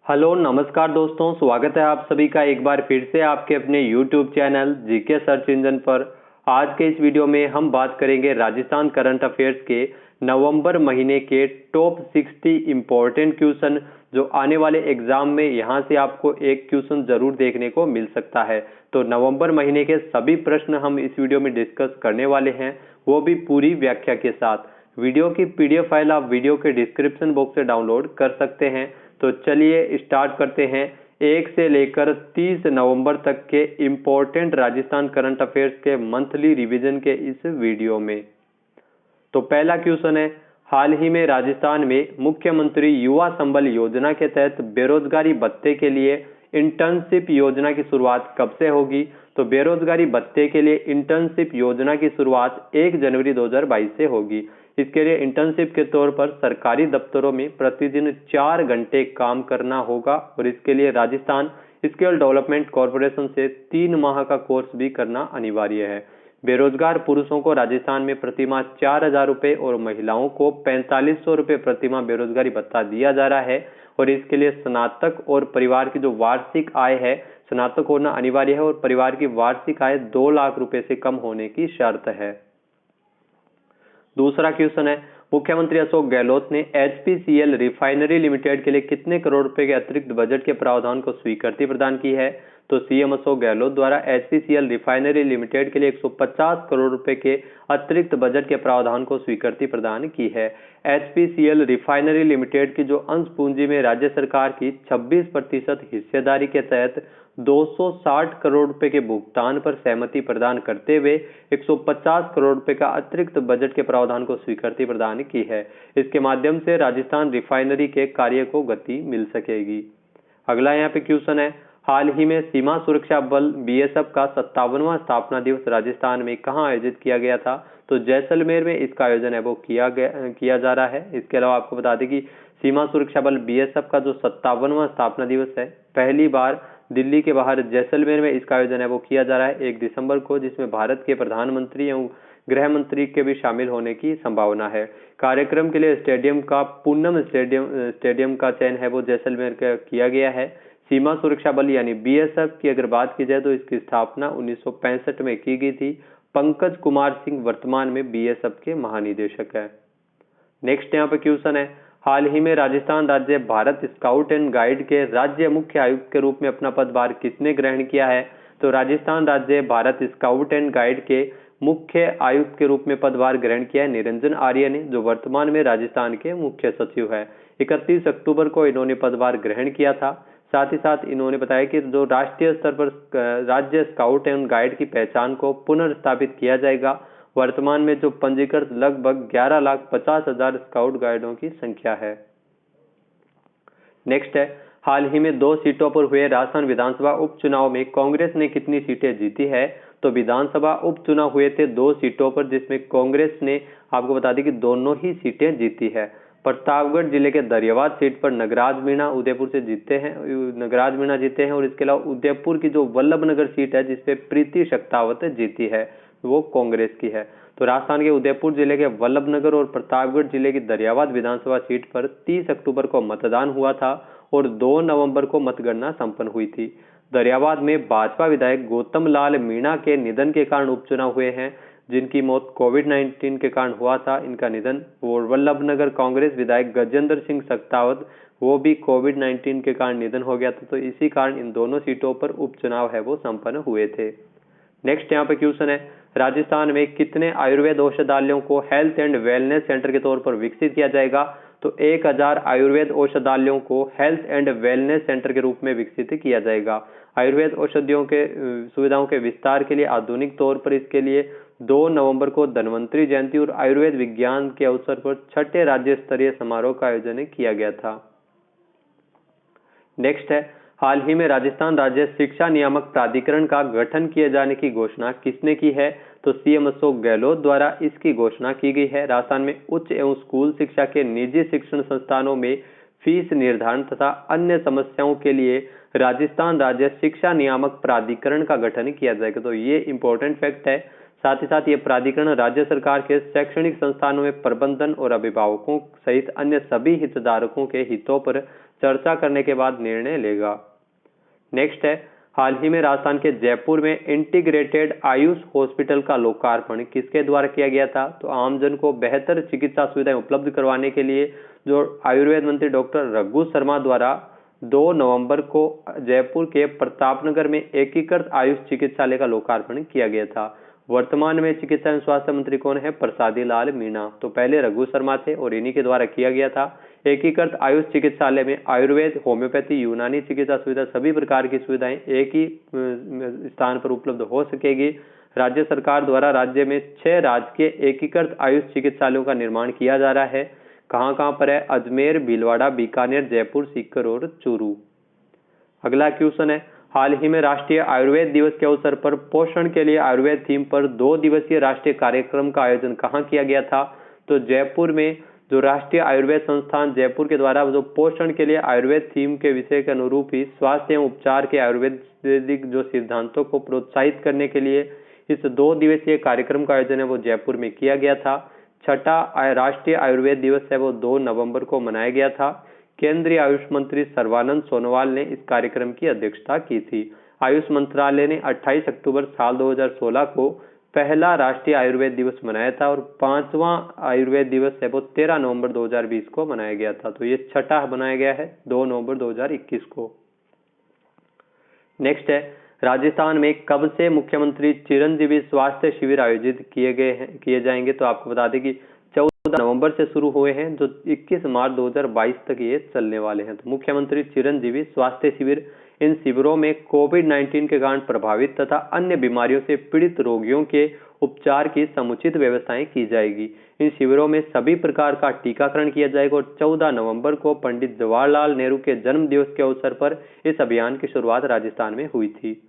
Hello नमस्कार दोस्तों, स्वागत है आप सभी का एक बार फिर से आपके अपने YouTube channel GK search engine पर। आज के इस वीडियो में हम बात करेंगे राजस्थान करंट अफेयर्स के नवंबर महीने के टॉप 60 इम्पोर्टेंट क्वेश्चन जो आने वाले एग्जाम में यहां से आपको एक क्वेश्चन जरूर देखने को मिल सकता है। तो नवंबर महीने के सभी प्रश्न हम इस वीडियो में डिस्कस करने वाले हैं, वो भी पूरी व्याख्या के साथ। वीडियो की PDF फाइल आप वीडियो के डिस्क्रिप्शन बॉक्स से डाउनलोड कर सकते हैं। तो चलिए स्टार्ट करते हैं 1 से लेकर 30 नवंबर तक के इम्पोर्टेंट राजस्थान करंट अफेयर्स के मंथली रिवीजन के इस वीडियो में। तो पहला क्वेश्चन है, हाल ही में राजस्थान में मुख्यमंत्री युवा संबल योजना के तहत बेरोजगारी भत्ते के लिए इंटर्नशिप योजना की शुरुआत कब से होगी? तो बेरोजगारी भत्ते के लिए इंटर्नशिप योजना की शुरुआत 1 जनवरी 2022 से होगी। इसके लिए इंटर्नशिप के तौर पर सरकारी दफ्तरों में प्रतिदिन 4 घंटे काम करना होगा और इसके लिए राजस्थान स्किल डेवलपमेंट कॉरपोरेशन से 3 माह का कोर्स भी करना अनिवार्य है। बेरोजगार पुरुषों को राजस्थान में प्रतिमाह 4,000 रुपये और महिलाओं को 4500 रुपये प्रतिमाह बेरोजगारी भत्ता दिया जा रहा है और इसके लिए स्नातक और परिवार की जो वार्षिक आय है, स्नातक होना अनिवार्य है और परिवार की वार्षिक आय 2 लाख रुपए से कम होने की शर्त है। दूसरा क्वेश्चन है, मुख्यमंत्री अशोक गहलोत ने HPCL रिफाइनरी लिमिटेड के लिए कितने करोड़ रुपए के अतिरिक्त बजट के प्रावधान को स्वीकृति प्रदान की है? तो सीएम अशोक गहलोत द्वारा HPCL रिफाइनरी लिमिटेड के लिए 150 करोड़ रुपए के अतिरिक्त बजट के प्रावधान को स्वीकृति प्रदान की है। HPCL रिफाइनरी लिमिटेड की जो अंश पूंजी में राज्य सरकार की 26% हिस्सेदारी के तहत 260 करोड़ रुपए के भुगतान पर सहमति प्रदान करते हुए 150 करोड़ रुपए का अतिरिक्त बजट के प्रावधान को स्वीकृति प्रदान की है। इसके माध्यम से राजस्थान रिफाइनरी के कार्य को गति मिल सकेगी। अगला यहाँ पे क्वेश्चन है, हाल ही में सीमा सुरक्षा बल BSF का 57वां स्थापना दिवस राजस्थान में कहां आयोजित किया गया था? तो जैसलमेर में इसका आयोजन है वो किया जा रहा है। इसके अलावा आपको बता दें कि सीमा सुरक्षा बल BSF का जो 57वां स्थापना दिवस है, पहली बार दिल्ली के बाहर जैसलमेर में इसका आयोजन है वो किया जा रहा है 1 दिसंबर को, जिसमें भारत के प्रधानमंत्री एवं गृह मंत्री के भी शामिल होने की संभावना है। कार्यक्रम के लिए स्टेडियम का पूनम स्टेडियम का चयन है वो जैसलमेर का किया गया है। सीमा सुरक्षा बल यानी BSF की अगर बात की जाए तो इसकी स्थापना 1965 में की गई थी। पंकज कुमार सिंह वर्तमान में BSF के महानिदेशक है। नेक्स्ट यहाँ पे क्वेश्चन है, हाल ही में राजस्थान राज्य भारत स्काउट एंड गाइड के राज्य मुख्य आयुक्त के रूप में अपना पदभार किसने ग्रहण किया है? तो राजस्थान राज्य भारत स्काउट एंड गाइड के मुख्य आयुक्त के रूप में पदभार ग्रहण किया है निरंजन आर्य ने, जो वर्तमान में राजस्थान के मुख्य सचिव है। 31 अक्टूबर को इन्होंने पदभार ग्रहण किया था। साथ ही साथ इन्होंने बताया कि जो राष्ट्रीय स्तर पर राज्य स्काउट एंड गाइड की पहचान को पुनर्स्थापित किया जाएगा। वर्तमान में जो पंजीकृत लगभग 11,50,000 स्काउट गाइडों की संख्या है। नेक्स्ट है, हाल ही में 2 सीटों पर हुए राजस्थान विधानसभा उपचुनाव में कांग्रेस ने कितनी सीटें जीती है? तो विधानसभा उपचुनाव हुए थे 2 सीटों पर, जिसमें कांग्रेस ने आपको बता दें कि दोनों ही सीटें जीती है। प्रतापगढ़ जिले के दरियावाद सीट पर नगराज मीणा उदयपुर से जीते हैं, नगराज मीणा जीते हैं और इसके अलावा उदयपुर की जो वल्लभनगर सीट है जिसपे प्रीति शक्तावत जीती है वो कांग्रेस की है। तो राजस्थान के उदयपुर जिले के वल्लभनगर और प्रतापगढ़ जिले की दरियावाद विधानसभा सीट पर 30 अक्टूबर को मतदान हुआ था और 2 नवंबर को मतगणना संपन्न हुई थी। दरियावाद में भाजपा विधायक गौतम लाल मीणा के निधन के कारण उपचुनाव हुए हैं, जिनकी मौत कोविड-19 के कारण हुआ था इनका निधन। और वल्लभनगर कांग्रेस विधायक गजेंद्र सिंह शक्तावत, वो भी कोविड-19 के कारण निधन हो गया था। तो इसी कारण इन दोनों सीटों पर उपचुनाव है वो संपन्न हुए थे। नेक्स्ट यहाँ पे क्वेश्चन है, राजस्थान में कितने आयुर्वेद औषधालयों को हेल्थ एंड वेलनेस सेंटर के तौर पर विकसित किया जाएगा? तो 1000 आयुर्वेद औषधालयों को हेल्थ एंड वेलनेस सेंटर के रूप में विकसित किया जाएगा। आयुर्वेद औषधियों के सुविधाओं के विस्तार के लिए आधुनिक तौर पर इसके लिए 2 नवंबर को धन्वंतरी जयंती और आयुर्वेद विज्ञान के अवसर पर 6ठे राज्य स्तरीय समारोह का आयोजन किया गया था। नेक्स्ट है, हाल ही में राजस्थान राज्य शिक्षा नियामक प्राधिकरण का गठन किए जाने की घोषणा किसने की है? तो सीएम अशोक गहलोत द्वारा इसकी घोषणा की गई है। राजस्थान में उच्च एवं स्कूल शिक्षा के निजी शिक्षण संस्थानों में फीस निर्धारण तथा अन्य समस्याओं के लिए राजस्थान राज्य शिक्षा नियामक प्राधिकरण का गठन किया जाएगा। तो ये इंपॉर्टेंट फैक्ट है। साथ ही साथ ये प्राधिकरण राज्य सरकार के शैक्षणिक संस्थानों में प्रबंधन और अभिभावकों सहित अन्य सभी हितधारकों के हितों पर चर्चा करने के बाद निर्णय लेगा। नेक्स्ट है, हाल ही में राजस्थान के जयपुर में इंटीग्रेटेड आयुष हॉस्पिटल का लोकार्पण किसके द्वारा किया गया था? तो आमजन को बेहतर चिकित्सा सुविधाएं उपलब्ध करवाने के लिए जो आयुर्वेद मंत्री डॉक्टर रघु शर्मा द्वारा 2 नवंबर को जयपुर के प्रतापनगर में एकीकृत आयुष चिकित्सालय का लोकार्पण किया गया था। वर्तमान में चिकित्सा एवं स्वास्थ्य मंत्री कौन है? प्रसादी लाल मीणा। तो पहले रघु शर्मा थे और इन्हीं के द्वारा किया गया था। एकीकृत आयुष चिकित्सालय में आयुर्वेद, होम्योपैथी, यूनानी चिकित्सा सुविधा, सभी प्रकार की सुविधाएं एक ही स्थान पर उपलब्ध हो सकेगी। राज्य सरकार द्वारा राज्य में 6 राजकीय एकीकृत आयुष चिकित्सालयों का निर्माण किया जा रहा है। कहां पर है? अजमेर, भीलवाड़ा, बीकानेर, जयपुर, सीकर और चूरू। अगला क्वेश्चन है, हाल ही में राष्ट्रीय आयुर्वेद दिवस के अवसर पर पोषण के लिए आयुर्वेद थीम पर 2 दिवसीय राष्ट्रीय कार्यक्रम का आयोजन कहां किया गया था? तो जयपुर में जो राष्ट्रीय आयुर्वेद संस्थान जयपुर के द्वारा जो पोषण के लिए आयुर्वेद थीम के विषय के अनुरूप ही स्वास्थ्य एवं उपचार के आयुर्वेदिक जो सिद्धांतों को प्रोत्साहित करने के लिए इस 2 दिवसीय कार्यक्रम का आयोजन है वो जयपुर में किया गया था। छठा राष्ट्रीय आयुर्वेद दिवस है वो 2 नवंबर को मनाया गया था। केंद्रीय आयुष मंत्री सर्बानंद सोनोवाल ने इस कार्यक्रम की अध्यक्षता की थी। आयुष मंत्रालय ने 28 अक्टूबर साल 2016 को पहला राष्ट्रीय आयुर्वेद दिवस मनाया था और 5वां आयुर्वेद दिवस है वो 13 नवंबर 2020 को मनाया गया था। तो ये छठा बनाया गया है 2 नवंबर 2021 को। नेक्स्ट है, राजस्थान में कब से मुख्यमंत्री चिरंजीवी स्वास्थ्य शिविर आयोजित किए जाएंगे? तो आपको बता दें कि 14 नवंबर से शुरू हुए हैं जो 21 मार्च 2022 तक ये चलने वाले हैं। तो मुख्यमंत्री चिरंजीवी स्वास्थ्य शिविर, इन शिविरों में कोविड-19 के कारण प्रभावित तथा अन्य बीमारियों से पीड़ित रोगियों के उपचार की समुचित व्यवस्थाएं की जाएगी। इन शिविरों में सभी प्रकार का टीकाकरण किया जाएगा और 14 नवंबर को पंडित जवाहरलाल नेहरू के जन्म दिवस के अवसर पर इस अभियान की शुरुआत राजस्थान में हुई थी।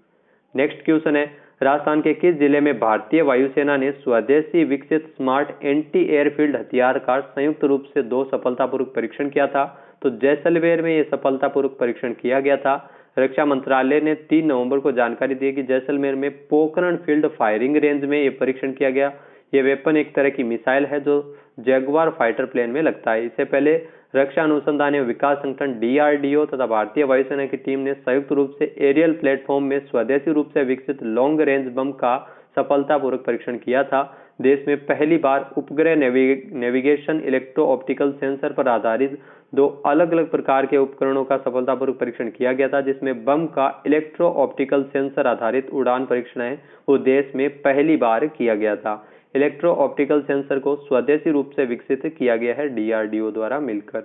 नेक्स्ट क्वेश्चन है, राजस्थान के किस जिले में भारतीय वायुसेना ने स्वदेशी विकसित स्मार्ट एंटी एयरफील्ड हथियार का संयुक्त रूप से 2 सफलतापूर्वक परीक्षण किया था? तो जैसलमेर में यह सफलतापूर्वक परीक्षण किया गया था। रक्षा मंत्रालय ने 3 नवंबर को जानकारी दी कि जैसलमेर में पोखरण फील्ड फायरिंग रेंज में यह परीक्षण किया गया। यह वेपन एक तरह की मिसाइल है जो जगुआर फाइटर प्लेन में लगता है। इससे पहले रक्षा अनुसंधान एवं विकास संगठन DRDO तथा भारतीय वायुसेना की टीम ने संयुक्त रूप से एरियल प्लेटफॉर्म में स्वदेशी रूप से विकसित लॉन्ग रेंज बम का सफलतापूर्वक परीक्षण किया था। देश में पहली बार उपग्रह नेविगेशन इलेक्ट्रो ऑप्टिकल सेंसर पर आधारित 2 अलग अलग प्रकार के उपकरणों का सफलतापूर्वक परीक्षण किया गया था, जिसमें बम का इलेक्ट्रो ऑप्टिकल सेंसर आधारित उड़ान परीक्षण है वो देश में पहली बार किया गया था। इलेक्ट्रो ऑप्टिकल सेंसर को स्वदेशी रूप से विकसित किया गया है DRDO द्वारा मिलकर।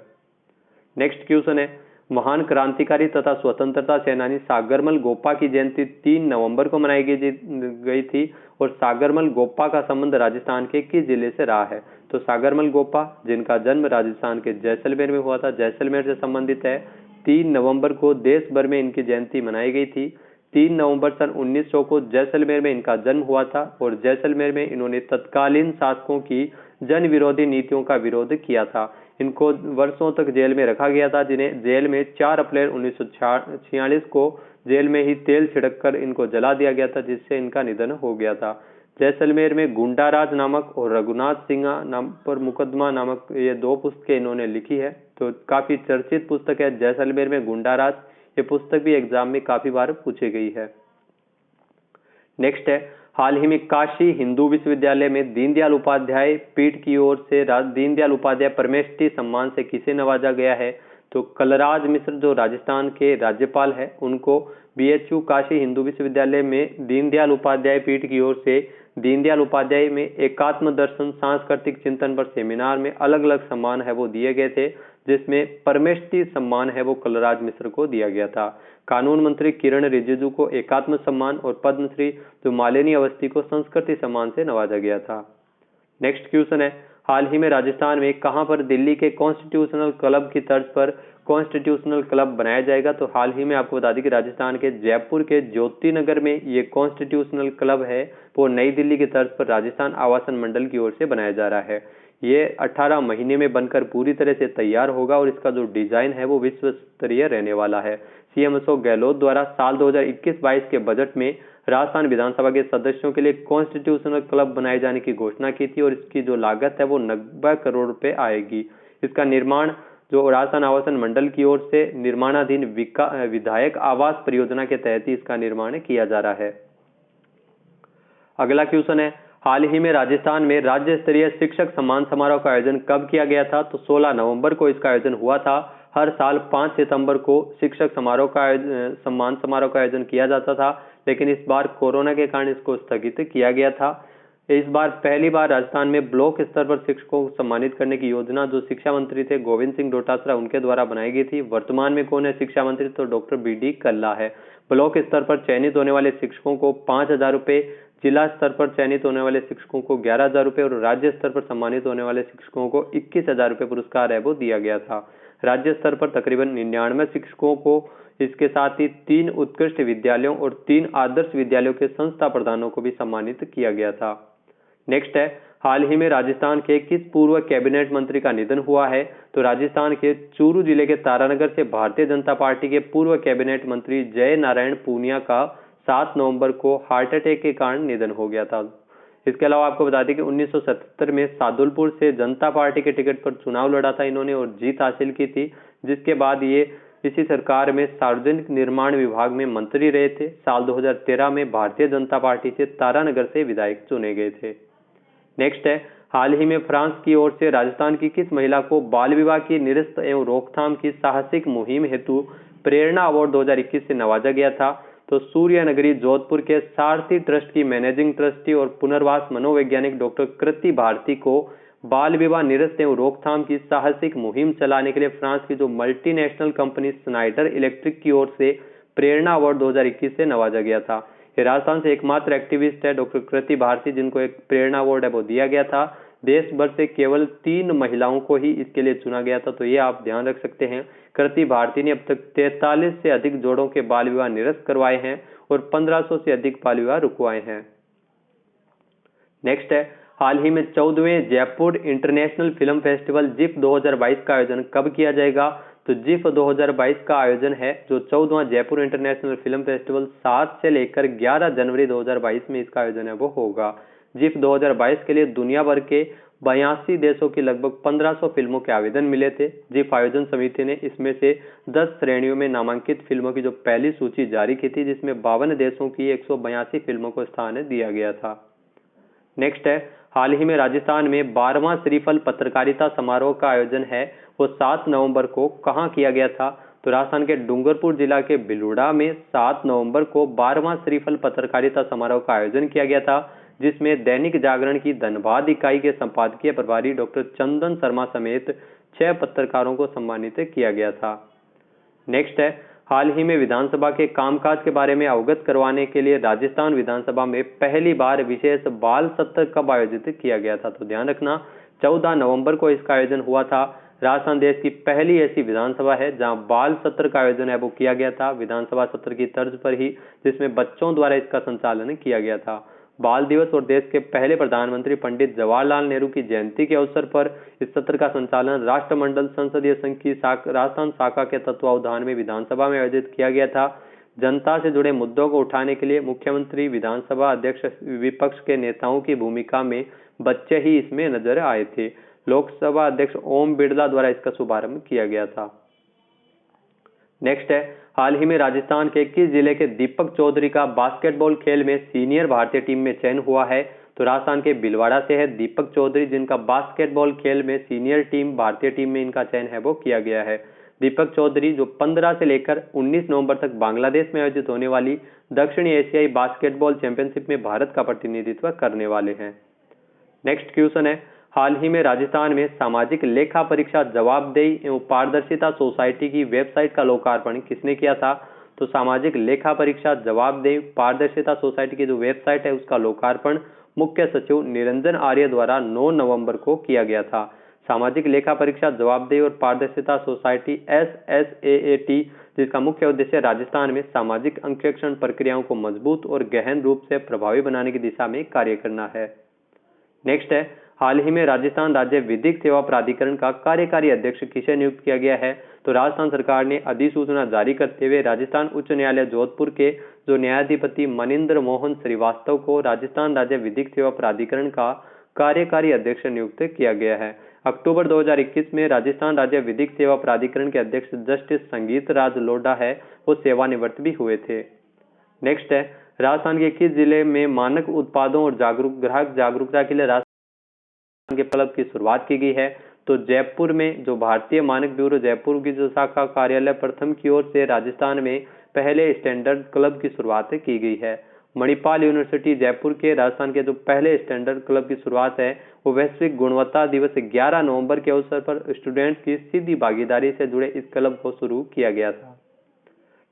नेक्स्ट क्वेश्चन है, महान क्रांतिकारी तथा स्वतंत्रता सेनानी सागरमल गोपा की जयंती 3 नवंबर को मनाई गई थी और सागरमल गोपा का संबंध राजस्थान के किस जिले से रहा है? तो सागरमल गोपा जिनका जन्म राजस्थान के जैसलमेर में हुआ था, जैसलमेर से संबंधित है। 3 नवंबर को देश भर में इनकी जयंती मनाई गई थी। 3 नवंबर सन 1900 को जैसलमेर में इनका जन्म हुआ था और जैसलमेर में इन्होंने तत्कालीन शासकों की जन विरोधी नीतियों का विरोध किया था। इनको वर्षों तक जेल में रखा गया था, जिन्हें जेल में 4 अप्रैल 1946 को जेल में ही तेल छिड़ककर इनको जला दिया गया था, जिससे इनका निधन हो गया था। जैसलमेर में गुंडाराज नामक और रघुनाथ सिंह नाम पर मुकदमा नामक ये 2 पुस्तकें इन्होंने लिखी है। तो काफी चर्चित पुस्तक है जैसलमेर में गुंडाराज। ये पुस्तक भी एग्जाम में काफी बार पूछी गई है। नेक्स्ट है, हाल ही में काशी हिंदू विश्वविद्यालय में दीनदयाल उपाध्याय पीठ की ओर से दीनदयाल उपाध्याय परमेष्टि सम्मान से किसे नवाजा गया है? तो कलराज मिश्र जो राजस्थान के राज्यपाल है उनको BHU काशी हिंदू विश्वविद्यालय में दीनदयाल उपाध्याय पीठ की ओर से दीनदयाल उपाध्याय में एकात्म दर्शन सांस्कृतिक चिंतन पर सेमिनार में अलग अलग सम्मान है वो दिए गए थे, जिसमें परमेष्टि सम्मान है वो कलराज मिश्र को दिया गया था। कानून मंत्री किरण रिजिजू को एकात्म सम्मान और पद्मश्री जो मालिनी अवस्थी को संस्कृति सम्मान से नवाजा गया था। नेक्स्ट क्वेश्चन है, हाल ही में राजस्थान में कहां पर दिल्ली के कॉन्स्टिट्यूशनल क्लब की तर्ज पर कॉन्स्टिट्यूशनल क्लब बनाया जाएगा? तो हाल ही में आपको बता दें कि राजस्थान के जयपुर के ज्योति नगर में ये कॉन्स्टिट्यूशनल क्लब है वो नई दिल्ली की तर्ज पर राजस्थान आवासन मंडल की ओर से बनाया जा रहा है। ये 18 महीने में बनकर पूरी तरह से तैयार होगा और इसका जो डिजाइन है वो विश्व स्तरीय रहने वाला है। CM अशोक गहलोत द्वारा साल 2021-22 के बजट में राजस्थान विधानसभा के सदस्यों के लिए कॉन्स्टिट्यूशनल क्लब बनाए जाने की घोषणा की थी और इसकी जो लागत है वो 90 करोड़ रुपए आएगी। इसका निर्माण जो राजस्थान आवासन मंडल की ओर से निर्माणाधीन विधायक आवास परियोजना के तहत ही इसका निर्माण किया जा रहा है। अगला क्वेश्चन है, हाल ही में राजस्थान में राज्य स्तरीय शिक्षक सम्मान समारोह का आयोजन कब किया गया था? तो 16 नवंबर को इसका आयोजन हुआ था। हर साल 5 सितंबर को शिक्षक सम्मान समारोह का आयोजन किया जाता था, लेकिन इस बार कोरोना के कारण इसको स्थगित किया गया था। इस बार पहली बार राजस्थान में ब्लॉक स्तर पर शिक्षकों को सम्मानित करने की योजना जो शिक्षा मंत्री थे गोविंद सिंह डोटासरा उनके द्वारा बनाई गई थी। वर्तमान में कौन है शिक्षा मंत्री? तो डॉक्टर BD कल्ला है। ब्लॉक स्तर पर चयनित होने वाले शिक्षकों को 5,000 रुपये, जिला स्तर पर चयनित होने वाले शिक्षकों को 11,000 रुपये और राज्य स्तर पर सम्मानित होने वाले शिक्षकों को 21,000 रुपये पुरस्कार है वो दिया गया था। राज्य स्तर पर तकरीबन 99 शिक्षकों को, इसके साथ ही 3 उत्कृष्ट विद्यालयों और 3 आदर्श विद्यालयों के संस्था प्रधानों को भी सम्मानित किया गया था। नेक्स्ट है, हाल ही में राजस्थान के किस पूर्व कैबिनेट मंत्री का निधन हुआ है? तो राजस्थान के चूरू जिले के तारानगर से भारतीय जनता पार्टी के पूर्व कैबिनेट मंत्री जय नारायण पूनिया का 7 नवंबर को हार्ट अटैक के कारण निधन हो गया था। इसके अलावा आपको बता दें कि 1977 में सादुलपुर से जनता पार्टी के टिकट पर चुनाव लड़ा था इन्होंने और जीत हासिल की थी, जिसके बाद ये इसी सरकार में सार्वजनिक निर्माण विभाग में मंत्री रहे थे। साल 2013 में भारतीय जनता पार्टी से तारानगर से विधायक चुने गए थे। नेक्स्ट है, हाल ही में फ्रांस की ओर से राजस्थान की किस महिला को बाल विवाह की निरस्त एवं रोकथाम की साहसिक मुहिम हेतु प्रेरणा अवार्ड 2021 से नवाजा गया था? तो सूर्य नगरी जोधपुर के सारथी ट्रस्ट की मैनेजिंग ट्रस्टी और पुनर्वास मनोवैज्ञानिक डॉक्टर कृति भारती को बाल विवाह निरस्त एवं रोकथाम की साहसिक मुहिम चलाने के लिए फ्रांस की जो मल्टीनेशनल कंपनी स्नाइडर इलेक्ट्रिक की ओर से प्रेरणा अवार्ड 2021 से नवाजा गया था। ये राजस्थान से एकमात्र एक्टिविस्ट है डॉक्टर कृति भारती जिनको एक प्रेरणा अवार्ड है वो दिया गया था। देश भर से केवल 3 महिलाओं को ही इसके लिए चुना गया था, तो ये आप ध्यान रख सकते हैं। कृति भारती ने अब तक 43 से अधिक जोड़ों के बाल विवाह निरस्त करवाए हैं और 1500 से अधिक बाल विवाह रुकवाए हैं। नेक्स्ट है, हाल ही में 14वें Jaipur international film festival JIFF 2022 का आयोजन कब किया जाएगा? तो जिफ 2022 का आयोजन है जो 14वां जयपुर इंटरनेशनल फिल्म फेस्टिवल 7 से लेकर 11 जनवरी 2022 में इसका आयोजन है वो होगा। जिफ 2022 के लिए दुनिया भर के 82 देशों की लगभग 1500 फिल्मों के आवेदन मिले थे। जिफ आयोजन समिति ने इसमें से 10 श्रेणियों में नामांकित फिल्मों की जो पहली सूची जारी की थी, जिसमें 52 देशों की 182 फिल्मों को स्थान दिया गया था। नेक्स्ट है, हाल ही में राजस्थान में 12वां श्रीफल पत्रकारिता समारोह का आयोजन है वो 7 नवंबर को कहां किया गया था? तो राजस्थान के डूंगरपुर जिला के भिलूड़ा में 7 नवंबर को 12वां श्रीफल पत्रकारिता समारोह का आयोजन किया गया था, जिसमें दैनिक जागरण की धनबाद इकाई के संपादकीय प्रभारी डॉक्टर चंदन शर्मा समेत 6 पत्रकारों को सम्मानित किया गया था। नेक्स्ट है, हाल ही में विधानसभा के कामकाज के बारे में अवगत करवाने के लिए राजस्थान विधानसभा में पहली बार विशेष बाल सत्र कब आयोजित किया गया था? तो ध्यान रखना 14 नवंबर को इसका आयोजन हुआ था। राजस्थान देश की पहली ऐसी विधानसभा है जहां बाल सत्र का आयोजन है वो किया गया था, विधानसभा सत्र की तर्ज पर ही, जिसमें बच्चों द्वारा इसका संचालन किया गया था। बाल दिवस और देश के पहले प्रधानमंत्री पंडित जवाहरलाल नेहरू की जयंती के अवसर पर इस सत्र का संचालन राष्ट्रमंडल संसदीय संघ की राजस्थान शाखा के तत्वावधान में विधानसभा में आयोजित किया गया था। जनता से जुड़े मुद्दों को उठाने के लिए मुख्यमंत्री, विधानसभा अध्यक्ष, विपक्ष के नेताओं की भूमिका में बच्चे ही इसमें नजर आए थे। लोकसभा अध्यक्ष ओम बिड़ला द्वारा इसका शुभारंभ किया गया था। नेक्स्ट है, हाल ही में राजस्थान के किस जिले के दीपक चौधरी का बास्केटबॉल खेल में सीनियर भारतीय टीम में चयन हुआ है? तो राजस्थान के भीलवाड़ा से है दीपक चौधरी, जिनका बास्केटबॉल खेल में सीनियर टीम भारतीय टीम में इनका चयन है वो किया गया है। दीपक चौधरी जो 15 से लेकर 19 नवंबर तक बांग्लादेश में आयोजित होने वाली दक्षिणी एशियाई बास्केटबॉल चैंपियनशिप में भारत का प्रतिनिधित्व करने वाले हैं। नेक्स्ट क्वेश्चन है, हाल ही में राजस्थान में सामाजिक लेखा परीक्षा जवाबदेही एवं पारदर्शिता सोसाइटी की वेबसाइट का लोकार्पण किसने किया था? तो सामाजिक लेखा परीक्षा जवाबदेही पारदर्शिता सोसाइटी की जो वेबसाइट है उसका लोकार्पण मुख्य सचिव निरंजन आर्य द्वारा 9 नवंबर को किया गया था। सामाजिक लेखा परीक्षा जवाबदेही और पारदर्शिता सोसाइटी SSAAT, जिसका मुख्य उद्देश्य राजस्थान में सामाजिक अंकेक्षण प्रक्रियाओं को मजबूत और गहन रूप से प्रभावी बनाने की दिशा में कार्य करना है। नेक्स्ट है, हाल ही में राजस्थान राज्य विधिक सेवा प्राधिकरण का कार्यकारी अध्यक्ष किसे नियुक्त किया गया है? तो राजस्थान सरकार ने अधिसूचना जारी करते हुए राजस्थान उच्च न्यायालय जोधपुर के जो न्यायाधिपति मनिंद्र मोहन श्रीवास्तव को राजस्थान राज्य विधिक सेवा प्राधिकरण का कार्यकारी अध्यक्ष नियुक्त किया गया है। अक्टूबर 2021 में राजस्थान राज्य विधिक सेवा प्राधिकरण के अध्यक्ष जस्टिस संगीत राज लोढ़ा है वो सेवानिवृत्त भी हुए थे। नेक्स्ट है, राजस्थान के किस जिले में मानक उत्पादों और ग्राहक जागरूकता के लिए राजस्थान के क्लब की शुरुआत की गई है? तो जयपुर में जो भारतीय मानक ब्यूरो जयपुर की जो शाखा कार्यालय प्रथम की ओर से राजस्थान में पहले स्टैंडर्ड क्लब की शुरुआत की गई है। मणिपाल यूनिवर्सिटी जयपुर के राजस्थान के जो पहले स्टैंडर्ड क्लब की शुरुआत है वो वैश्विक गुणवत्ता दिवस 11 नवंबर के अवसर पर स्टूडेंट्स की सीधी भागीदारी से जुड़े इस क्लब को शुरू किया गया था।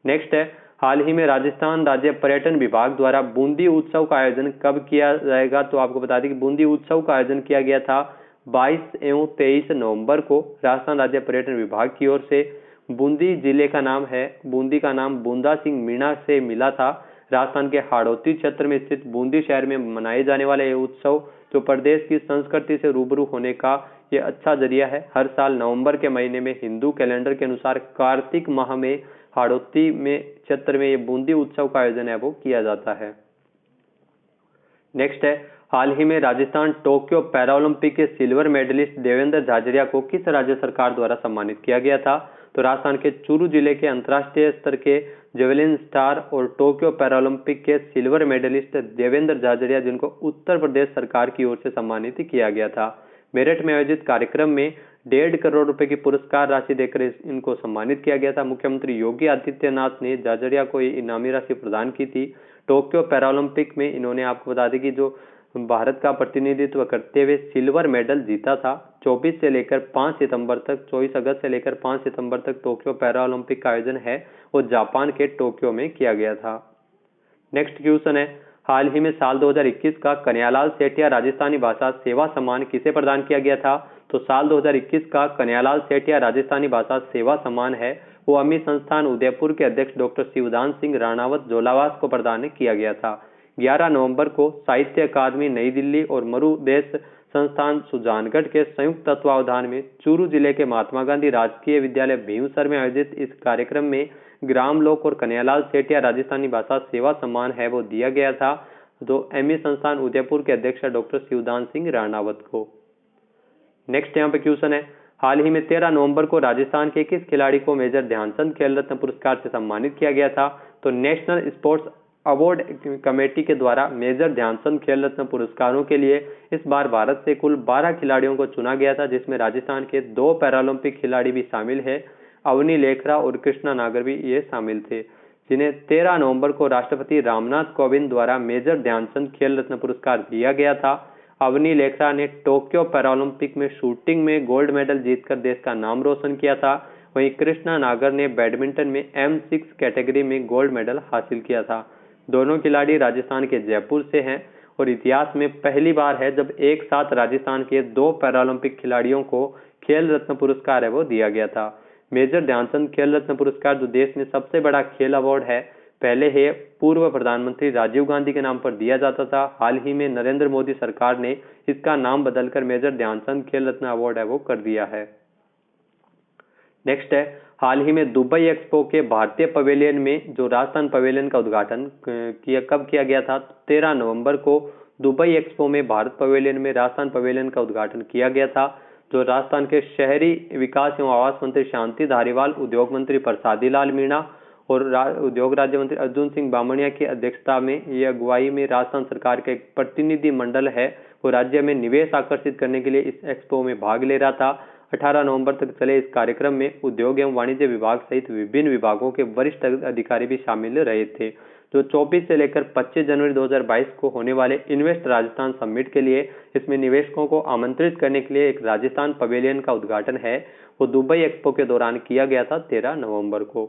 नेक्स्ट है, हाल ही में राजस्थान राज्य पर्यटन विभाग द्वारा बूंदी उत्सव का आयोजन कब किया जाएगा? तो आपको बता दें कि बूंदी उत्सव का आयोजन किया गया था 22 एवं 23 नवंबर को राजस्थान राज्य पर्यटन विभाग की ओर से। बूंदी जिले का नाम है, बूंदी का नाम बूंदा सिंह मीणा से मिला था। राजस्थान के हाड़ौती क्षेत्र में स्थित बूंदी शहर में मनाए जाने वाले ये उत्सव जो प्रदेश की संस्कृति से रूबरू होने का ये अच्छा जरिया है। हर साल नवंबर के महीने में हिंदू कैलेंडर के अनुसार कार्तिक माह में हाड़ौती में क्षेत्र में ये बूंदी उत्सव का आयोजन है वो किया जाता है। नेक्स्ट है, हाल ही में राजस्थान टोक्यो पैरालंपिक के सिल्वर मेडलिस्ट देवेंद्र झाझड़िया को किस राज्य सरकार द्वारा सम्मानित किया गया था? तो राजस्थान के चूरू जिले के अंतर्राष्ट्रीय स्तर के जेवलिन स्टार और टोक्यो पैरालंपिक के सिल्वर मेडलिस्ट देवेंद्र झाझड़िया जिनको उत्तर प्रदेश सरकार की ओर से सम्मानित किया गया था। मेरठ में आयोजित कार्यक्रम में 1.5 करोड़ रुपए की पुरस्कार राशि देकर इनको सम्मानित किया गया था। मुख्यमंत्री योगी आदित्यनाथ ने झाझड़िया को ये इनामी राशि प्रदान की थी। टोक्यो पैरालंपिक में इन्होंने आपको बता दें कि जो भारत का प्रतिनिधित्व करते हुए सिल्वर मेडल जीता था। 24 से लेकर 5 सितंबर तक 24 अगस्त से लेकर 5 सितंबर तक टोक्यो पैरालंपिक का आयोजन है वो जापान के टोक्यो में किया गया था। नेक्स्ट क्वेश्चन है, हाल ही में साल 2021 का कन्हैयालाल सेठिया राजस्थानी भाषा सेवा सम्मान किसे प्रदान किया गया था? तो साल 2021 का कन्हैयालाल सेठिया राजस्थानी भाषा सेवा सम्मान है वो अमी संस्थान उदयपुर के अध्यक्ष डॉक्टर शिवदान सिंह राणावत जोलावास को प्रदान किया गया था। 11 नवंबर को साहित्य अकादमी नई दिल्ली और मरुदेश संस्थान सुजानगढ़ के संयुक्त तत्वावधान में चूरू जिले के महात्मा गांधी राजकीय विद्यालय भीमसर में आयोजित इस कार्यक्रम में ग्राम लोक और कन्हैयालाल सेठिया राजस्थानी भाषा सेवा सम्मान है वो दिया गया था तो एमई संस्थान उदयपुर के अध्यक्ष डॉक्टर शिवदान सिंह राणावत को। नेक्स्ट यहाँ पे क्वेश्चन है, हाल ही में 13 नवंबर को राजस्थान के किस खिलाड़ी को मेजर ध्यानचंद खेल रत्न पुरस्कार से सम्मानित किया गया था? तो नेशनल स्पोर्ट्स अवार्ड कमेटी के द्वारा मेजर ध्यानचंद खेल रत्न पुरस्कारों के लिए इस बार भारत से कुल 12 खिलाड़ियों को चुना गया था जिसमें राजस्थान के 2 पैरालंपिक खिलाड़ी भी शामिल है। अवनी लेखरा और कृष्णा नागर भी ये शामिल थे जिन्हें 13 नवंबर को राष्ट्रपति रामनाथ कोविंद द्वारा मेजर ध्यानचंद खेल रत्न पुरस्कार दिया गया था। अवनी लेखरा ने टोक्यो पैरालंपिक में शूटिंग में गोल्ड मेडल जीतकर देश का नाम रोशन किया था। वहीं कृष्णा नागर ने बैडमिंटन में M6 कैटेगरी में गोल्ड मेडल हासिल किया था। दोनों खिलाड़ी राजस्थान के जयपुर से हैं और इतिहास में पहली बार है जब एक साथ राजस्थान के 2 पैरालंपिक खिलाड़ियों को खेल रत्न पुरस्कार है वो दिया गया था। मेजर ध्यानचंद खेल रत्न पुरस्कार जो देश में सबसे बड़ा खेल अवार्ड है पहले है पूर्व प्रधानमंत्री राजीव गांधी के नाम पर दिया जाता था। हाल ही में नरेंद्र मोदी सरकार ने इसका नाम बदलकर मेजर ध्यानचंद खेल रत्न अवार्ड है वो कर दिया है। नेक्स्ट है, हाल ही में दुबई एक्सपो के भारतीय पवेलियन में जो राजस्थान पवेलियन का उद्घाटन कब किया गया था? 13 नवंबर को दुबई एक्सपो में भारत पवेलियन में राजस्थान पवेलियन का उद्घाटन किया गया था जो राजस्थान के शहरी विकास एवं आवास मंत्री शांति धारीवाल, उद्योग मंत्री प्रसादी लाल मीणा और उद्योग राज्य मंत्री अर्जुन सिंह बामणिया की अध्यक्षता में ये अगुवाई में राजस्थान सरकार का एक प्रतिनिधि मंडल है वो राज्य में निवेश आकर्षित करने के लिए इस एक्सपो में भाग ले रहा था। 18 नवंबर तक चले इस कार्यक्रम में उद्योग एवं वाणिज्य विभाग सहित विभिन्न विभागों के वरिष्ठ अधिकारी भी शामिल रहे थे। जो 24 से लेकर 25 जनवरी 2022 को होने वाले इन्वेस्ट राजस्थान समिट के लिए इसमें निवेशकों को आमंत्रित करने के लिए एक राजस्थान पवेलियन का उद्घाटन है वो दुबई एक्सपो के दौरान किया गया था 13 नवंबर को।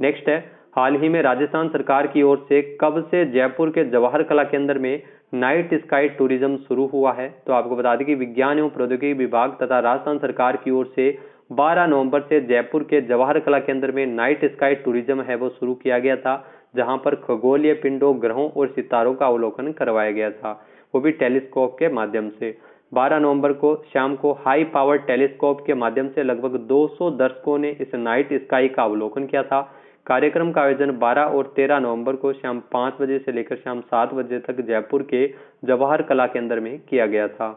नेक्स्ट है, हाल ही में राजस्थान सरकार की ओर से कब से जयपुर के जवाहर कला केंद्र में नाइट स्काई टूरिज्म शुरू हुआ है? तो आपको बता दें कि विज्ञान एवं प्रौद्योगिकी विभाग तथा राजस्थान सरकार की ओर से 12 नवंबर से जयपुर के जवाहर कला केंद्र में नाइट स्काई टूरिज्म है वो शुरू किया गया था जहां पर खगोलीय पिंडों, ग्रहों और सितारों का अवलोकन करवाया गया था वो भी टेलीस्कोप के माध्यम से। 12 नवंबर को शाम को हाई पावर टेलीस्कोप के माध्यम से लगभग 200 दर्शकों ने इस नाइट स्काई का अवलोकन किया था। कार्यक्रम का आयोजन 12 और 13 नवंबर को शाम 5 बजे से लेकर शाम 7 बजे तक जयपुर के जवाहर कला केंद्र में किया गया था।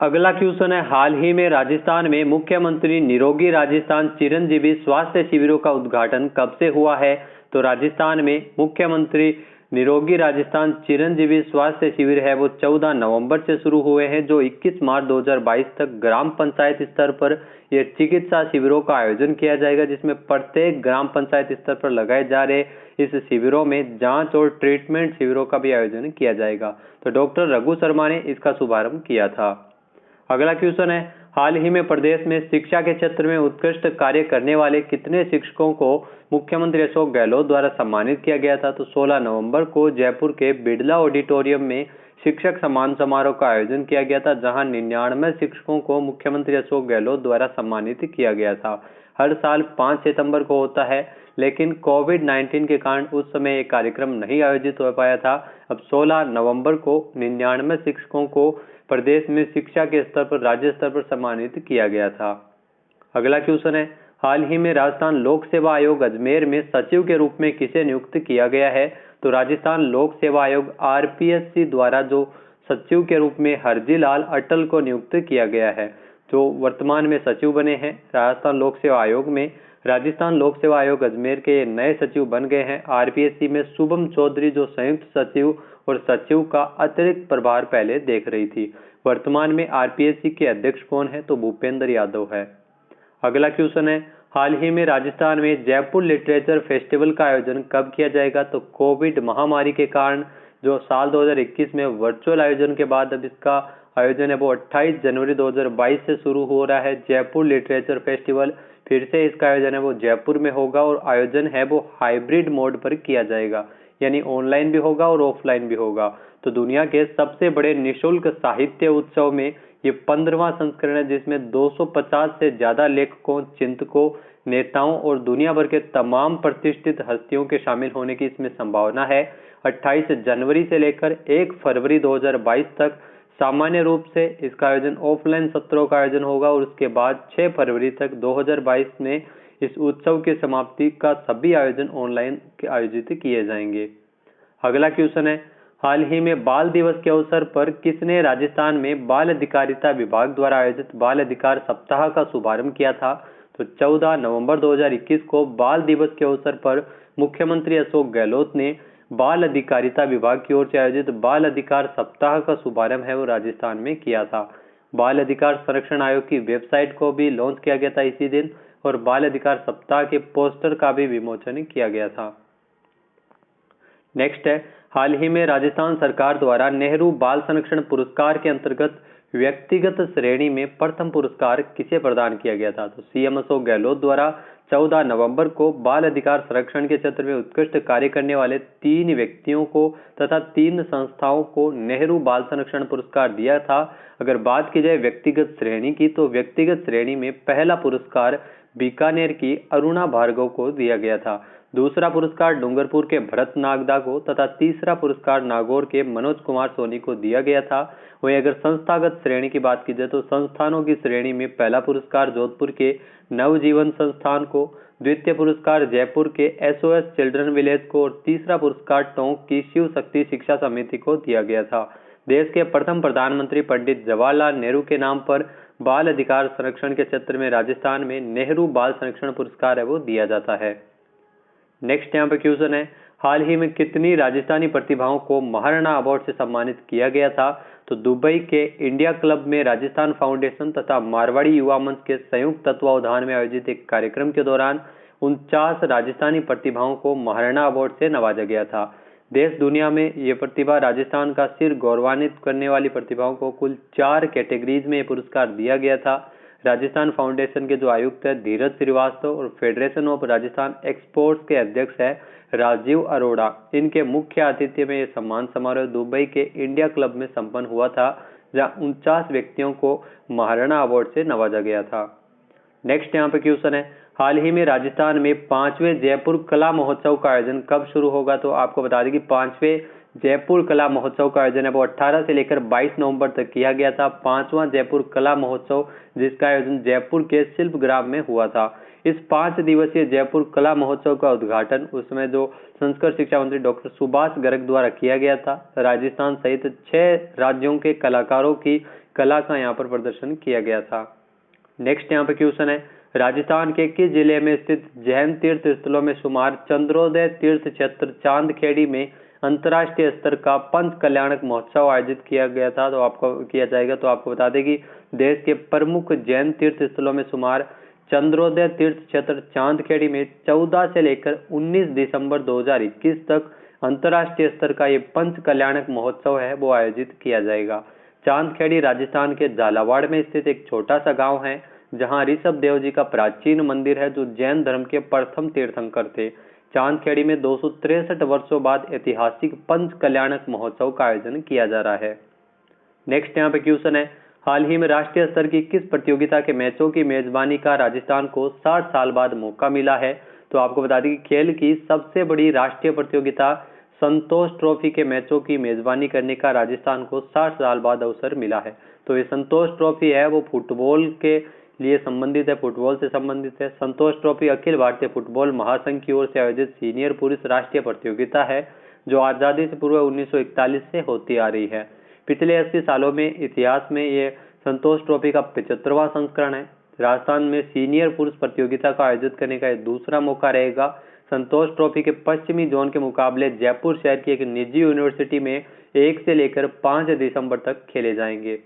अगला क्वेश्चन है, हाल ही में राजस्थान में मुख्यमंत्री निरोगी राजस्थान चिरंजीवी स्वास्थ्य शिविरों का उद्घाटन कब से हुआ है? तो राजस्थान में मुख्यमंत्री निरोगी राजस्थान चिरंजीवी स्वास्थ्य शिविर है वो 14 नवंबर से शुरू हुए हैं, जो 21 मार्च 2022 तक ग्राम पंचायत स्तर पर ये चिकित्सा शिविरों का आयोजन किया जाएगा, जिसमें प्रत्येक ग्राम पंचायत स्तर पर लगाए जा रहे इस शिविरों में जांच और ट्रीटमेंट शिविरों का भी आयोजन किया जाएगा। तो डॉक्टर रघु शर्मा ने इसका शुभारंभ किया था। अगला क्वेश्चन है, हाल ही में प्रदेश में शिक्षा के क्षेत्र में उत्कृष्ट कार्य करने वाले कितने शिक्षकों को मुख्यमंत्री अशोक गहलोत द्वारा सम्मानित किया गया था? तो 16 नवंबर को जयपुर के बिड़ला ऑडिटोरियम में शिक्षक सम्मान समारोह का आयोजन किया गया था, जहां 99 शिक्षकों को मुख्यमंत्री अशोक गहलोत द्वारा सम्मानित किया गया था। हर साल 5 सितंबर को होता है, लेकिन कोविड-19 के कारण उस समय ये कार्यक्रम नहीं आयोजित हो पाया था। अब 16 नवंबर को 99 शिक्षकों को प्रदेश में शिक्षा के स्तर पर राज्य स्तर पर सम्मानित किया गया था। अगला क्वेश्चन है, हाल ही में राजस्थान लोक सेवा आयोग अजमेर में सचिव के रूप में किसे नियुक्त किया गया है? तो राजस्थान लोक सेवा आयोग आरपीएससी द्वारा जो सचिव के रूप में हरजी लाल अटल को नियुक्त किया गया है, जो वर्तमान में सचिव बने हैं राजस्थान लोक सेवा आयोग में। राजस्थान लोक सेवा आयोग अजमेर के नए सचिव बन गए हैं। आरपीएससी में शुभम चौधरी जो संयुक्त सचिव और सचिव का अतिरिक्त प्रभार पहले देख रही थी। वर्तमान में आरपीएससी के अध्यक्ष कौन है? तो भूपेंद्र यादव है। अगला क्वेश्चन है, हाल ही में राजस्थान में जयपुर लिटरेचर फेस्टिवल का आयोजन कब किया जाएगा? तो कोविड महामारी के कारण जो साल 2021 में वर्चुअल आयोजन के बाद अब इसका आयोजन है वो 28 जनवरी 2022 से शुरू हो रहा है। जयपुर लिटरेचर फेस्टिवल फिर से इसका आयोजन है वो जयपुर में होगा और आयोजन है वो हाइब्रिड मोड पर किया जाएगा, यानी ऑनलाइन भी होगा और ऑफलाइन भी होगा। तो दुनिया के सबसे बड़े निशुल्क साहित्य उत्सव में ये 15वां संस्करण है, जिसमें 250 से ज्यादा लेखकों, चिंतकों, नेताओं और दुनिया भर के तमाम प्रतिष्ठित हस्तियों के शामिल होने की इसमें संभावना है। 28 जनवरी से लेकर 1 फरवरी 2022 तक सामान्य रूप से इसका आयोजन ऑफलाइन सत्रों का आयोजन होगा और उसके बाद 6 फरवरी तक 2022 में इस उत्सव की समाप्ति का सभी आयोजन ऑनलाइन आयोजित किए जाएंगे। अगला क्वेश्चन है, हाल ही में बाल दिवस के अवसर पर किसने राजस्थान में बाल अधिकारिता विभाग द्वारा आयोजित बाल अधिकार सप्ताह का शुभारंभ किया था? तो 14 नवंबर 2021 को बाल दिवस के अवसर पर मुख्यमंत्री अशोक गहलोत ने बाल अधिकारिता विभाग की ओर से आयोजित बाल अधिकार सप्ताह का शुभारंभ है वो राजस्थान में किया था। बाल अधिकार संरक्षण आयोग की वेबसाइट को भी लॉन्च किया गया था इसी दिन और बाल अधिकार सप्ताह के पोस्टर का भी विमोचन किया गया था। नेक्स्ट है, हाल ही में राजस्थान सरकार द्वारा नेहरू बाल संरक्षण पुरस्कार के अंतर्गत व्यक्तिगत श्रेणी में प्रथम पुरस्कार किसे प्रदान किया गया था? तो सीएम अशोक गहलोत द्वारा 14 नवंबर को बाल अधिकार संरक्षण के क्षेत्र में उत्कृष्ट कार्य करने वाले 3 व्यक्तियों को तथा 3 संस्थाओं को नेहरू बाल संरक्षण पुरस्कार दिया था। अगर बात की जाए व्यक्तिगत श्रेणी की, तो व्यक्तिगत श्रेणी में पहला पुरस्कार बीकानेर की अरुणा भार्गव को दिया गया था, दूसरा पुरस्कार डूंगरपुर के भरत नागदा को तथा तीसरा पुरस्कार नागौर के मनोज कुमार सोनी को दिया गया था। वहीं अगर संस्थागत श्रेणी की बात की जाए तो संस्थानों की श्रेणी में पहला पुरस्कार जोधपुर के नवजीवन संस्थान को, द्वितीय पुरस्कार जयपुर के एसओएस चिल्ड्रन विलेज को और तीसरा पुरस्कार टोंक की शिव शक्ति शिक्षा समिति को दिया गया था। देश के प्रथम प्रधानमंत्री पंडित जवाहरलाल नेहरू के नाम पर बाल अधिकार संरक्षण के क्षेत्र में राजस्थान में नेहरू बाल संरक्षण पुरस्कार है वो दिया जाता है। नेक्स्ट यहाँ पे क्वेश्चन है, हाल ही में कितनी राजस्थानी प्रतिभाओं को महाराणा अवार्ड से सम्मानित किया गया था? तो दुबई के इंडिया क्लब में राजस्थान फाउंडेशन तथा मारवाड़ी युवा मंच के संयुक्त तत्वावधान में आयोजित एक कार्यक्रम के दौरान 49 राजस्थानी प्रतिभाओं को महाराणा अवार्ड से नवाजा गया था। देश दुनिया में ये प्रतिभा राजस्थान का सिर गौरवान्वित करने वाली प्रतिभाओं को कुल 4 कैटेगरीज में पुरस्कार दिया गया था। राजस्थान फाउंडेशन के जो आयुक्त है धीरज श्रीवास्तव और फेडरेशन ऑफ राजस्थान एक्सपोर्ट्स के अध्यक्ष है राजीव अरोड़ा, इनके मुख्य आतिथ्य में यह सम्मान समारोह दुबई के इंडिया क्लब में संपन्न हुआ था, जहां 49 व्यक्तियों को महाराणा अवार्ड से नवाजा गया था। नेक्स्ट यहाँ पे क्वेश्चन है, हाल ही में राजस्थान में 5वें जयपुर कला महोत्सव का आयोजन कब शुरू होगा? तो आपको बता दें कि 5वें जयपुर कला महोत्सव का आयोजन है वो 18 से लेकर 22 नवंबर तक किया गया था। 5वां जयपुर कला महोत्सव जिसका आयोजन जयपुर के शिल्पग्राम में हुआ था। इस 5 दिवसीय जयपुर कला महोत्सव का उद्घाटन उसमें जो संस्कृत शिक्षा मंत्री डॉक्टर सुभाष गर्ग द्वारा किया गया था। राजस्थान सहित 6 राज्यों के कलाकारों की कला का यहाँ पर प्रदर्शन किया गया था। नेक्स्ट यहाँ पे क्वेश्चन है, राजस्थान के किस जिले में स्थित जैन तीर्थ स्थलों में शुमार चंद्रोदय तीर्थ क्षेत्र चांदखेड़ी में अंतर्राष्ट्रीय स्तर का पंच कल्याणक महोत्सव आयोजित किया गया था? तो आपको किया जाएगा। तो आपको बता दें कि देश के प्रमुख जैन तीर्थ स्थलों में शुमार चंद्रोदय तीर्थ क्षेत्र चांदखेड़ी में 14 से लेकर 19 दिसंबर 2021 तक अंतर्राष्ट्रीय स्तर का ये पंच कल्याणक महोत्सव है वो आयोजित किया जाएगा। चांदखेड़ी राजस्थान के झालावाड़ में स्थित एक छोटा सा गांव है जहां ऋषभ देव जी का प्राचीन मंदिर है जो जैन धर्म के प्रथम तीर्थंकर थे। चांदखेड़ी में 263 वर्षों बाद ऐतिहासिक पंच कल्याणक महोत्सव का आयोजन किया जा रहा है। नेक्स्ट यहाँ पे क्वेश्चन है, हाल ही में राष्ट्रीय स्तर की किस प्रतियोगिता के मैचों की मेजबानी का राजस्थान को 60 साल बाद मौका मिला है? तो आपको बता दें कि खेल की सबसे बड़ी राष्ट्रीय प्रतियोगिता संतोष ट्रॉफी के मैचों की मेजबानी करने का राजस्थान को 60 साल बाद अवसर मिला है। तो ये संतोष ट्रॉफी है वो फुटबॉल के लिए संबंधित है, फुटबॉल से संबंधित है। संतोष ट्रॉफी अखिल भारतीय फुटबॉल महासंघ की ओर से आयोजित सीनियर पुरुष राष्ट्रीय प्रतियोगिता है जो आजादी से पूर्व 1941 से होती आ रही है। पिछले 80 सालों में इतिहास में ये संतोष ट्रॉफी का 75वां संस्करण है। राजस्थान में सीनियर पुरुष प्रतियोगिता का आयोजित करने का दूसरा मौका रहेगा। संतोष ट्रॉफी के पश्चिमी जोन के मुकाबले जयपुर शहर की एक निजी यूनिवर्सिटी में 1 से लेकर 5 दिसंबर तक खेले जाएंगे।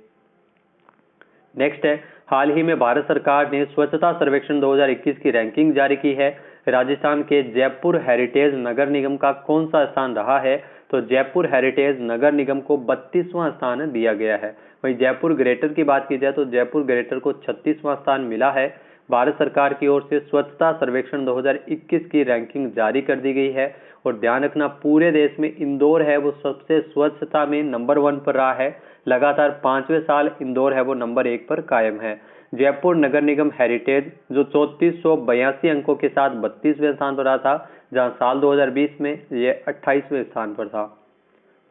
नेक्स्ट है, हाल ही में भारत सरकार ने स्वच्छता सर्वेक्षण 2021 की रैंकिंग जारी की है। राजस्थान के जयपुर हेरिटेज नगर निगम का कौन सा स्थान रहा है? तो जयपुर हेरिटेज नगर निगम को 32वां स्थान दिया गया है। वहीं जयपुर ग्रेटर की बात की जाए तो जयपुर ग्रेटर को 36वां स्थान मिला है। भारत सरकार की ओर से स्वच्छता सर्वेक्षण 2021 की रैंकिंग जारी कर दी गई है और ध्यान रखना पूरे देश में इंदौर है वो सबसे स्वच्छता में नंबर 1 पर रहा है। लगातार 5वें साल इंदौर है वो नंबर 1 पर कायम है। जयपुर नगर निगम हेरिटेज जो 3482 अंकों के साथ 32वें स्थान पर रहा था, जहां साल 2020 में यह 28वें स्थान पर था।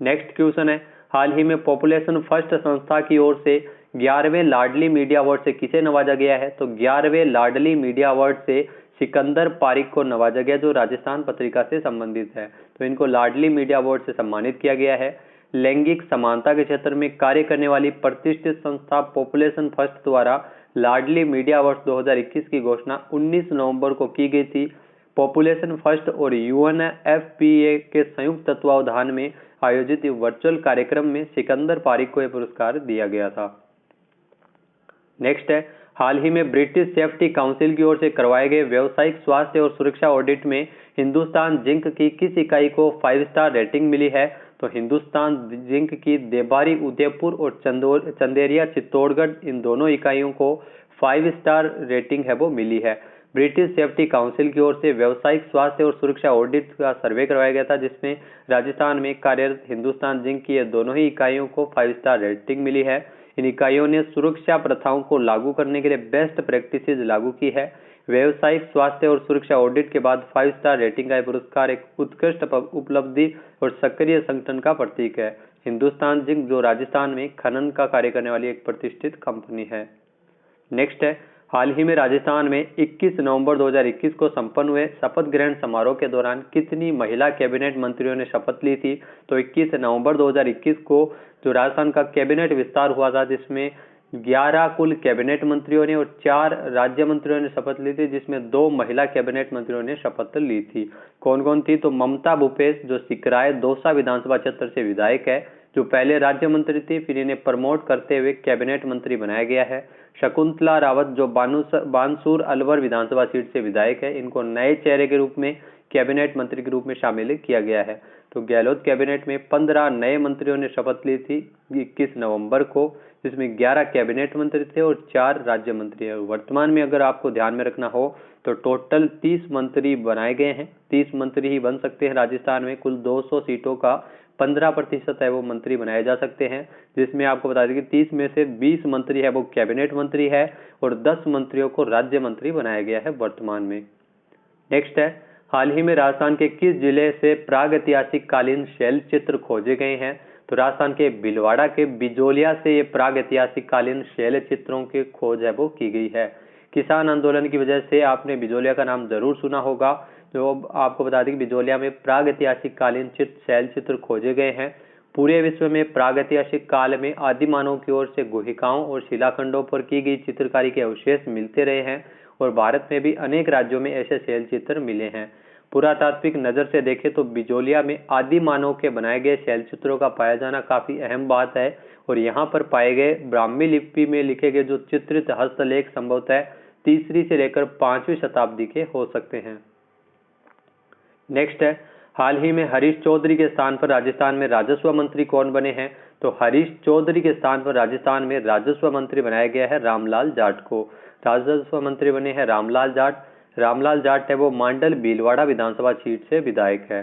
नेक्स्ट क्वेश्चन है, हाल ही में पॉपुलेशन फर्स्ट संस्था की ओर से 11वें लाडली मीडिया अवार्ड से किसे नवाजा गया है? तो 11वें लाडली मीडिया अवार्ड से सिकंदर पारिक को नवाजा गया जो राजस्थान पत्रिका से संबंधित है। तो इनको लाडली मीडिया अवार्ड से सम्मानित किया गया है। लैंगिक समानता के क्षेत्र में कार्य करने वाली प्रतिष्ठित संस्था पॉपुलेशन फर्स्ट द्वारा लाडली मीडिया अवार्ड 2021 की घोषणा 19 नवंबर को की गई थी। पॉपुलेशन फर्स्ट और UNFPA के संयुक्त तत्वावधान में आयोजित वर्चुअल कार्यक्रम में सिकंदर पारिक को यह पुरस्कार दिया गया था। नेक्स्ट है, हाल ही में ब्रिटिश सेफ्टी काउंसिल की ओर से करवाए गए व्यावसायिक स्वास्थ्य और सुरक्षा ऑडिट में हिंदुस्तान जिंक की किस इकाई को 5 स्टार रेटिंग मिली है? तो हिंदुस्तान जिंक की देबारी उदयपुर और चंदेरिया चित्तौड़गढ़ इन दोनों इकाइयों को 5 स्टार रेटिंग है वो मिली है। ब्रिटिश सेफ्टी काउंसिल की ओर से व्यावसायिक स्वास्थ्य और सुरक्षा ऑडिट का सर्वे करवाया गया था जिसमें राजस्थान में कार्यरत हिंदुस्तान जिंक की दोनों ही इकाइयों को 5 स्टार रेटिंग मिली है। इन इकाइयों ने सुरक्षा प्रथाओं को लागू करने के लिए बेस्ट प्रैक्टिसेज लागू की है। व्यावसायिक स्वास्थ्य और सुरक्षा ऑडिट के बाद 5 स्टार रेटिंग का पुरस्कार एक उत्कृष्ट उपलब्धि और सक्रिय संगठन का प्रतीक है। हिंदुस्तान जिंक जो राजस्थान में खनन का कार्य करने वाली एक प्रतिष्ठित कंपनी है। नेक्स्ट है, हाल ही में राजस्थान में 21 नवंबर 2021 को संपन्न हुए शपथ ग्रहण समारोह के दौरान कितनी महिला कैबिनेट मंत्रियों ने शपथ ली थी? तो 21 नवंबर 2021 को जो राजस्थान का कैबिनेट विस्तार हुआ था जिसमें 11 कुल कैबिनेट मंत्रियों ने और 4 राज्य मंत्रियों ने शपथ ली थी जिसमें 2 महिला कैबिनेट मंत्रियों ने शपथ ली थी। कौन कौन थी? तो ममता भूपेश जो सिकराय दौसा विधानसभा क्षेत्र से विधायक है, जो पहले राज्य मंत्री थी फिर इन्हें प्रमोट करते हुए कैबिनेट मंत्री बनाया गया है। शकुंतला रावत जो बानसूर अलवर विधानसभा सीट से विधायक है, इनको नए चेहरे के रूप में कैबिनेट मंत्री के रूप में शामिल किया गया है। तो गहलोत कैबिनेट में 15 नए मंत्रियों ने शपथ ली थी 21 नवंबर को, जिसमें 11 कैबिनेट मंत्री थे और 4 राज्य मंत्री हैं। वर्तमान में अगर आपको ध्यान में रखना हो तो टोटल 30 मंत्री बनाए गए हैं। 30 मंत्री ही बन सकते हैं राजस्थान में। कुल 200 सीटों का 15% है वो मंत्री बनाए जा सकते हैं, जिसमें आपको बता दें कि 30 में से 20 मंत्री है वो कैबिनेट मंत्री है और 10 मंत्रियों को राज्य मंत्री बनाया गया है वर्तमान में। नेक्स्ट है, हाल ही में राजस्थान के किस जिले से प्रागैतिहासिक कालीन शैल चित्र खोजे गए हैं? तो राजस्थान के भीलवाड़ा के बिजोलिया से ये प्रागैतिहासिक कालीन शैल चित्रों की खोज है वो की गई है। किसान आंदोलन की वजह से आपने बिजोलिया का नाम जरूर सुना होगा। जो आपको बता दें कि बिजोलिया में प्रागैतिहासिक कालीन शैल चित्र खोजे गए हैं। पूरे विश्व में प्रागैतिहासिक काल में आदि मानव की ओर से गुहिकाओं और शिलाखंडों पर की गई चित्रकारी के अवशेष मिलते रहे हैं और भारत में भी अनेक राज्यों में ऐसे शैल चित्र मिले हैं। पुरातात्विक नजर से देखें तो बिजोलिया में आदि मानव के बनाए गए शैल चित्रों का पाया जाना काफी अहम बात है और यहाँ पर पाए गए ब्राह्मी लिपि में लिखे गए जो चित्रित हस्तलेख संभवतः 3वीं से लेकर 5वीं शताब्दी के हो सकते हैं। नेक्स्ट है, हाल ही में हरीश चौधरी के स्थान पर राजस्थान में राजस्व मंत्री कौन बने हैं? तो हरीश चौधरी के स्थान पर राजस्थान में राजस्व मंत्री बनाया गया है रामलाल जाट को। राजस्व मंत्री बने हैं रामलाल जाट। रामलाल जाट है वो मांडल भीलवाड़ा विधानसभा सीट से विधायक है।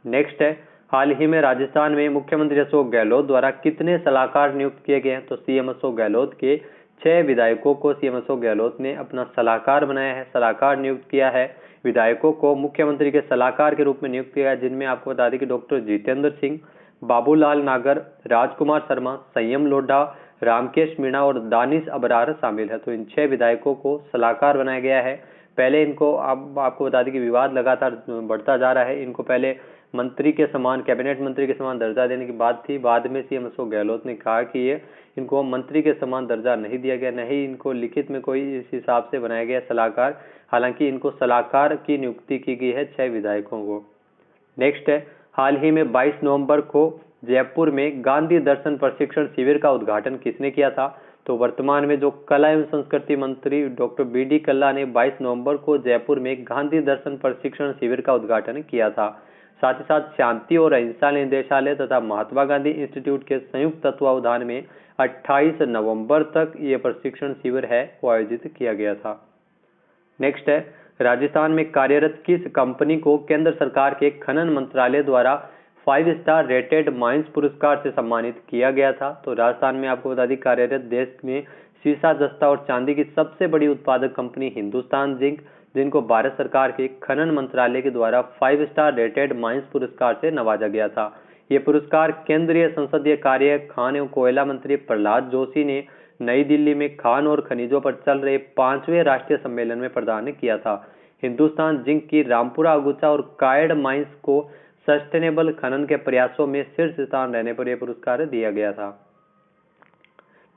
नेक्स्ट है, हाल ही में राजस्थान में मुख्यमंत्री अशोक गहलोत द्वारा कितने सलाहकार नियुक्त किए गए हैं? तो सीएम अशोक गहलोत के 6 विधायकों को सीएम अशोक गहलोत ने अपना सलाहकार बनाया है, सलाहकार नियुक्त किया है। विधायकों को मुख्यमंत्री के सलाहकार के रूप में नियुक्त किया है, जिनमें आपको बता दें कि डॉक्टर जितेंद्र सिंह, बाबूलाल नागर, राजकुमार शर्मा, संयम लोढ़ा, रामकेश मीणा और दानिश अबरार शामिल है। तो इन 6 विधायकों को सलाहकार बनाया गया है। पहले इनको आपको बता दें कि विवाद लगातार बढ़ता जा रहा है। इनको पहले मंत्री के समान, कैबिनेट मंत्री के समान दर्जा देने की बात थी। बाद में सीएम अशोक गहलोत ने कहा कि ये इनको मंत्री के समान दर्जा नहीं दिया गया, नहीं इनको लिखित में कोई इस हिसाब से बनाया गया सलाहकार। हालांकि इनको सलाहकार की नियुक्ति की गई है 6 विधायकों को। नेक्स्ट है, हाल ही में 22 नवंबर को जयपुर में गांधी दर्शन प्रशिक्षण शिविर का उद्घाटन किसने किया था? तो वर्तमान में जो कला एवं संस्कृति मंत्री डॉक्टर बी.डी. कल्ला ने 22 नवंबर को जयपुर में गांधी दर्शन प्रशिक्षण शिविर का उद्घाटन किया था। साथ ही साथ शांति और अहिंसा निदेशालय तथा महात्मा गांधी इंस्टीट्यूट के संयुक्त तत्वावधान में 28 नवंबर तक ये प्रशिक्षण शिविर है वो आयोजित किया गया था। नेक्स्ट है, राजस्थान में कार्यरत किस कंपनी को केंद्र सरकार के खनन मंत्रालय द्वारा 5 स्टार रेटेड माइंस पुरस्कार से सम्मानित किया गया था? तो राजस्थान में आपको बता दी कार्यरत देश में सीसा, जस्ता और चांदी की सबसे बड़ी उत्पादक कंपनी हिंदुस्तान जिंक, जिनको भारत सरकार के खनन मंत्रालय के द्वारा 5 स्टार रेटेड माइंस पुरस्कार से नवाजा गया था। ये पुरस्कार केंद्रीय संसदीय कार्य, खान एवं कोयला मंत्री प्रहलाद जोशी ने नई दिल्ली में खान और खनिजों पर चल रहे 5वें राष्ट्रीय सम्मेलन में प्रदान किया था। हिंदुस्तान जिंक की रामपुरा, अगुचा और कायड़ माइंस को सस्टेनेबल खनन के प्रयासों में शीर्ष स्थान रहने पर यह पुरस्कार दिया गया था।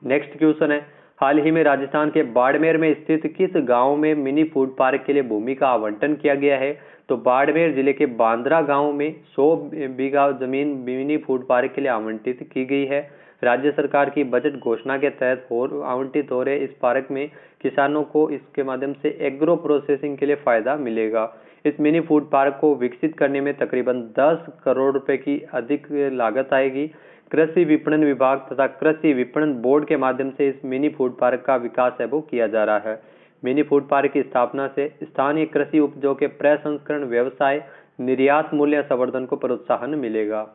नेक्स्ट क्वेश्चन है, हाल ही में राजस्थान के बाड़मेर में स्थित किस गांव में मिनी फूड पार्क के लिए भूमि का आवंटन किया गया है? तो बाड़मेर जिले के बांद्रा गांव में 100 बीघा जमीन मिनी फूड पार्क के लिए आवंटित की गई है। राज्य सरकार की बजट घोषणा के तहत आवंटित हो रहे इस पार्क में किसानों को इसके माध्यम से एग्रो प्रोसेसिंग के लिए फायदा मिलेगा। इस मिनी फूड पार्क को विकसित करने में तकरीबन 10 करोड़ रुपए की अधिक लागत आएगी। कृषि विपणन विभाग तथा कृषि विपणन बोर्ड के माध्यम से इस मिनी फूड पार्क का विकास है वो किया जा रहा है। मिनी फूड पार्क की स्थापना से स्थानीय कृषि उपजों के प्रसंस्करण व्यवसाय, निर्यात मूल्य संवर्धन को प्रोत्साहन मिलेगा।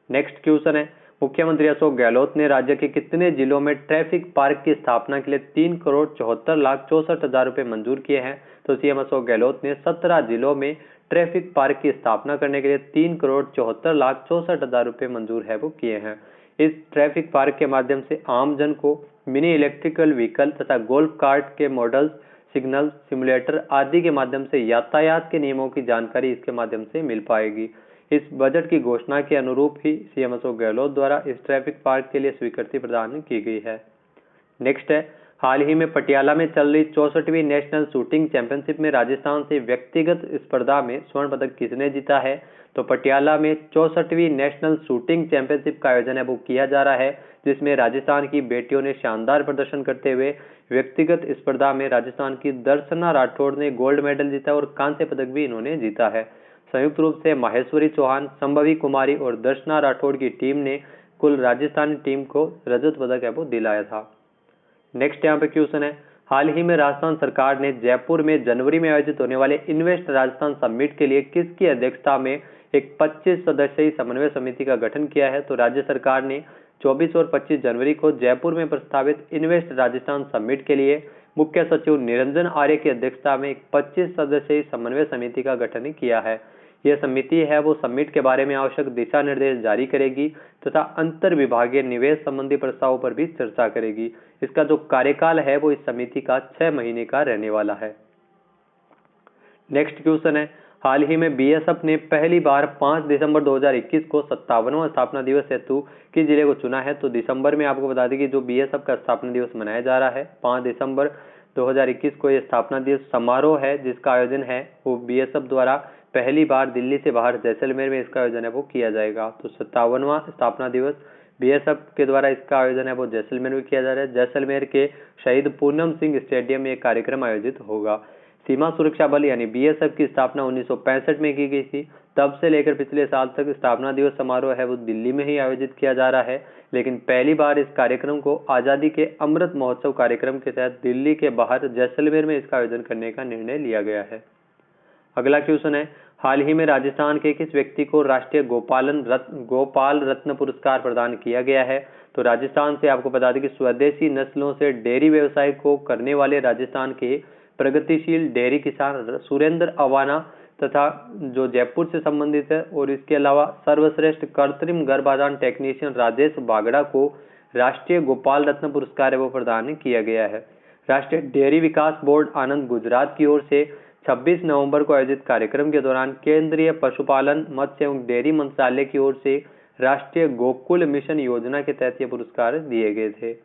नेक्स्ट क्वेश्चन है, मुख्यमंत्री अशोक गहलोत ने राज्य के कितने जिलों में ट्रैफिक पार्क की स्थापना के लिए 3,74,64,00,000 रुपए मंजूर किए हैं? तो सीएम अशोक गहलोत ने 17 जिलों में ट्रैफिक पार्क की स्थापना करने के लिए 3,74,64,00,000 रुपए मंजूर है वो किए हैं। इस ट्रैफिक पार्क के माध्यम से आम जन को मिनी इलेक्ट्रिकल व्हीकल तथा गोल्फ कार्ट के मॉडल्स, सिग्नल, सिमुलेटर आदि के माध्यम से यातायात के नियमों की जानकारी इसके माध्यम से मिल पाएगी। इस बजट की घोषणा के अनुरूप ही सीएम अशोक गहलोत द्वारा इस ट्रैफिक पार्क के लिए स्वीकृति प्रदान की गई है। नेक्स्ट है, हाल ही में पटियाला में चल रही 64वीं नेशनल शूटिंग चैंपियनशिप में राजस्थान से व्यक्तिगत स्पर्धा में स्वर्ण पदक किसने जीता है? तो पटियाला में 64वीं नेशनल शूटिंग चैंपियनशिप का आयोजन है वो किया जा रहा है, जिसमें राजस्थान की बेटियों ने शानदार प्रदर्शन करते हुए व्यक्तिगत स्पर्धा में राजस्थान की दर्शना राठौड़ ने गोल्ड मेडल जीता और कांस्य पदक भी इन्होंने जीता है। संयुक्त रूप से माहेश्वरी चौहान, संभवी कुमारी और दर्शना राठौड़ की टीम ने कुल राजस्थानी टीम को रजत पदक है वो दिलाया था। नेक्स्ट यहाँ पे क्वेश्चन है, हाल ही में राजस्थान सरकार ने जयपुर में जनवरी में आयोजित होने वाले इन्वेस्ट राजस्थान समिट के लिए किसकी अध्यक्षता में एक 25 सदस्यीय समन्वय समिति का गठन किया है? तो राज्य सरकार ने 24 और 25 जनवरी को जयपुर में प्रस्तावित इन्वेस्ट राजस्थान समिट के लिए मुख्य सचिव निरंजन आर्य की अध्यक्षता में एक 25 सदस्यीय समन्वय समिति का गठन किया है। यह समिति है वो समिट के बारे में आवश्यक दिशा निर्देश जारी करेगी तथा अंतर विभागीय निवेश संबंधी प्रस्तावों पर भी चर्चा करेगी। इसका जो कार्यकाल है वो इस समिति का 6 महीने का रहने वाला है। नेक्स्ट क्वेश्चन है, हाल ही में बीएसएफ ने पहली बार 5 दिसंबर 2021 को 57वां स्थापना दिवस हेतु किस जिले को चुना है? तो दिसंबर में आपको बता दें कि जो बीएसएफ का स्थापना दिवस मनाया जा रहा है 5 दिसंबर 2021 को, ये स्थापना दिवस समारोह है जिसका आयोजन है वो बीएसएफ द्वारा पहली बार दिल्ली से बाहर जैसलमेर में इसका आयोजन है वो किया जाएगा। तो 57वां स्थापना दिवस बीएसएफ के द्वारा इसका आयोजन है वो जैसलमेर में किया जा रहा है। जैसलमेर के शहीद पूनम सिंह स्टेडियम में एक कार्यक्रम आयोजित होगा। सीमा सुरक्षा बल यानी बीएसएफ की स्थापना 1965 में की गई थी। तब से लेकर पिछले साल तक स्थापना दिवस समारोह है वो दिल्ली में ही आयोजित किया जा रहा है, लेकिन पहली बार इस कार्यक्रम को आजादी के अमृत महोत्सव कार्यक्रम के तहत दिल्ली के बाहर जैसलमेर में इसका आयोजन करने का निर्णय लिया गया है। अगला क्वेश्चन है, हाल ही में राजस्थान के किस व्यक्ति को राष्ट्रीय गोपाल रत्न पुरस्कार प्रदान किया गया है? तो राजस्थान से आपको बता दें कि स्वदेशी नस्लों से डेयरी व्यवसाय को करने वाले राजस्थान के प्रगतिशील डेयरी किसान सुरेंद्र अवाना तथा जो जयपुर से संबंधित है, और इसके अलावा सर्वश्रेष्ठ कृत्रिम गर्भाधान टेक्नीशियन राजेश बागड़ा को राष्ट्रीय गोपाल रत्न पुरस्कार वो प्रदान किया गया है। राष्ट्रीय डेयरी विकास बोर्ड आनंद गुजरात की ओर से 26 नवंबर को आयोजित कार्यक्रम के दौरान केंद्रीय पशुपालन मत्स्य एवं डेयरी मंत्रालय की ओर से राष्ट्रीय गोकुल मिशन योजना के तहत ये पुरस्कार दिए गए थे।